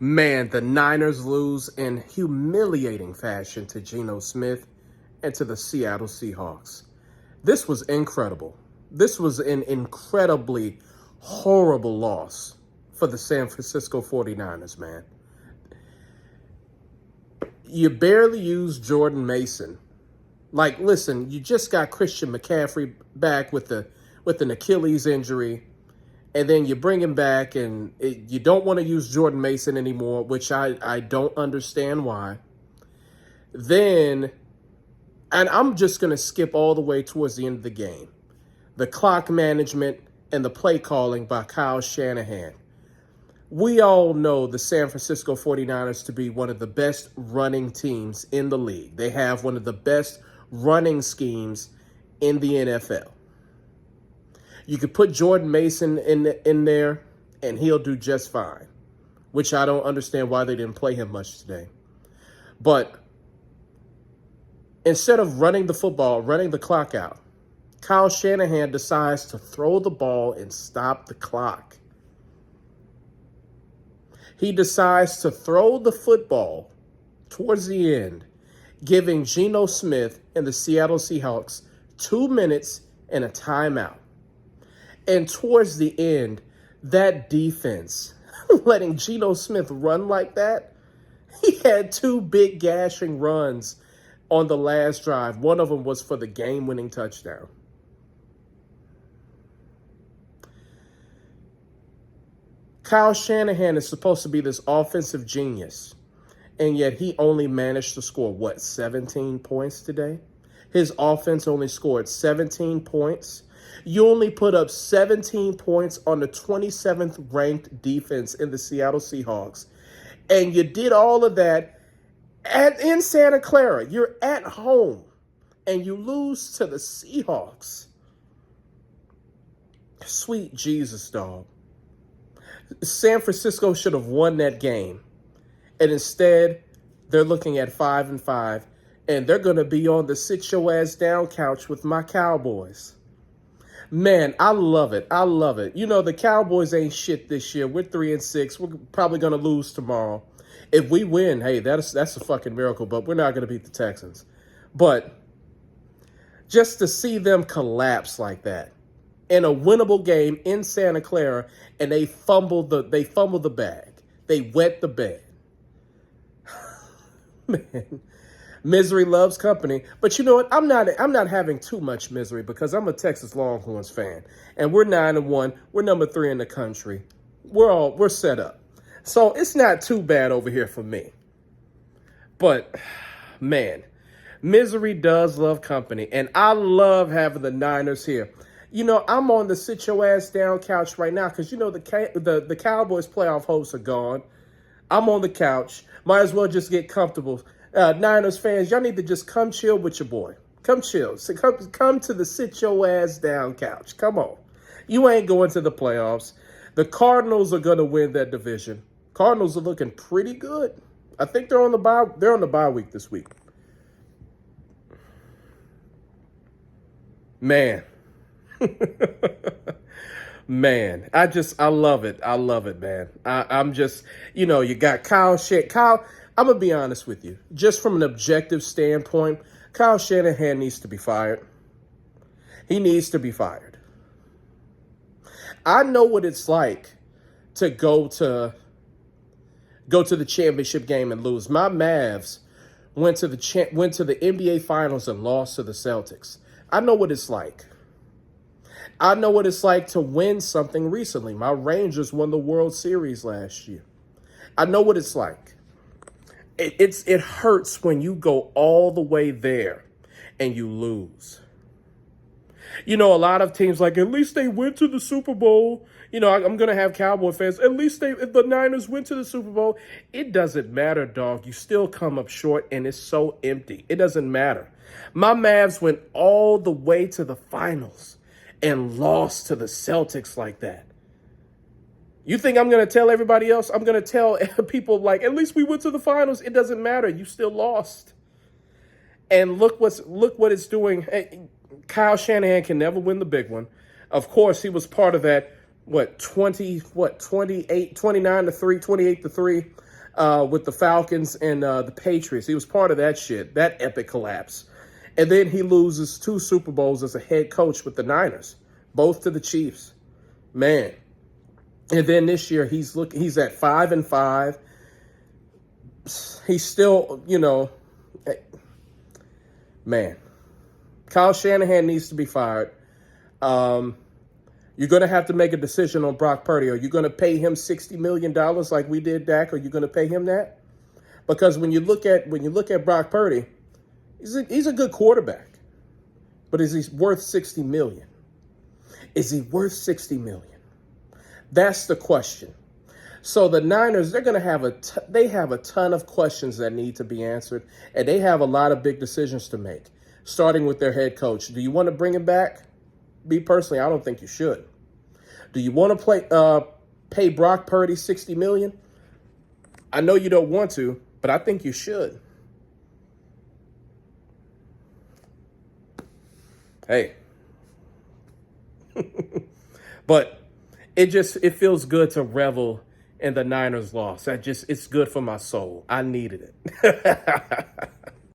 Man, the Niners lose in humiliating fashion to Geno Smith and to the Seattle Seahawks. This was incredible. This was an incredibly horrible loss for the San Francisco 49ers, man. You barely used Jordan Mason. Like, listen, you just got Christian McCaffrey back with an Achilles injury. And then you bring him back, and you don't want to use Jordan Mason anymore, which I don't understand why. Then, and I'm just going to skip all the way towards the end of the game. The clock management and the play calling by Kyle Shanahan. We all know the San Francisco 49ers to be one of the best running teams in the league. They have one of the best running schemes in the NFL. You could put Jordan Mason in there, and he'll do just fine, which I don't understand why they didn't play him much today. But instead of running the football, running the clock out, Kyle Shanahan decides to throw the ball and stop the clock. He decides to throw the football towards the end, giving Geno Smith and the Seattle Seahawks 2 minutes and a timeout. And towards the end, that defense, letting Geno Smith run like that, he had 2 big gashing runs on the last drive. One of them was for the game-winning touchdown. Kyle Shanahan is supposed to be this offensive genius, and yet he only managed to score, 17 points today? His offense only scored 17 points. You only put up 17 points on the 27th ranked defense in the Seattle Seahawks. And you did all of that in Santa Clara. You're at home and you lose to the Seahawks. Sweet Jesus, dog. San Francisco should have won that game. And instead, they're looking at 5-5. And they're going to be on the sit your ass down couch with my Cowboys. Man, I love it. I love it. You know, the Cowboys ain't shit this year. We're 3-6. We're probably going to lose tomorrow. If we win, hey, that's a fucking miracle, but we're not going to beat the Texans. But just to see them collapse like that in a winnable game in Santa Clara, and they fumbled the bag. They wet the bed. Man. Misery loves company. But you know what? I'm not having too much misery because I'm a Texas Longhorns fan. And we're 9-1. We're number 3 in the country. We're set up. So it's not too bad over here for me. But man, misery does love company. And I love having the Niners here. You know, I'm on the sit your ass down couch right now because, you know, the Cowboys playoff hopes are gone. I'm on the couch. Might as well just get comfortable. Niners fans, y'all need to just come chill with your boy. Come chill. So come to the sit your ass down couch. Come on. You ain't going to the playoffs. The Cardinals are going to win that division. Cardinals are looking pretty good. I think they're on the bye week this week. Man. Man, I love it. I love it, man. I'm just, you know, you got Kyle, I'm going to be honest with you. Just from an objective standpoint, Kyle Shanahan needs to be fired. He needs to be fired. I know what it's like to go to the championship game and lose. My Mavs went to the NBA Finals and lost to the Celtics. I know what it's like. I know what it's like to win something recently. My Rangers won the World Series last year. I know what it's like. It hurts when you go all the way there and you lose. You know, a lot of teams like, at least they went to the Super Bowl. You know, I'm going to have Cowboy fans. At least the Niners went to the Super Bowl. It doesn't matter, dog. You still come up short, and it's so empty. It doesn't matter. My Mavs went all the way to the finals and lost to the Celtics like that. You think I'm going to tell everybody else? I'm going to tell people like, at least we went to the finals. It doesn't matter. You still lost. And look what it's doing. Kyle Shanahan can never win the big one. Of course, he was part of that, 28-3, 28-3 with the Falcons and the Patriots. He was part of that shit, that epic collapse. And then he loses 2 Super Bowls as a head coach with the Niners, both to the Chiefs. Man. And then this year he's at 5-5. He's still, man. Kyle Shanahan needs to be fired. You're going to have to make a decision on Brock Purdy. Are you going to pay him $60 million like we did Dak? Are you going to pay him that? Because when you look at Brock Purdy, he's a good quarterback. But is he worth $60 million? Is he worth $60 million? That's the question. So the Niners, they're going to they have a ton of questions that need to be answered, and they have a lot of big decisions to make, starting with their head coach. Do you want to bring him back? Me personally, I don't think you should. Do you want to pay Brock Purdy $60 million? I know you don't want to, but I think you should. Hey. But it feels good to revel in the Niners loss. It's good for my soul. I needed it.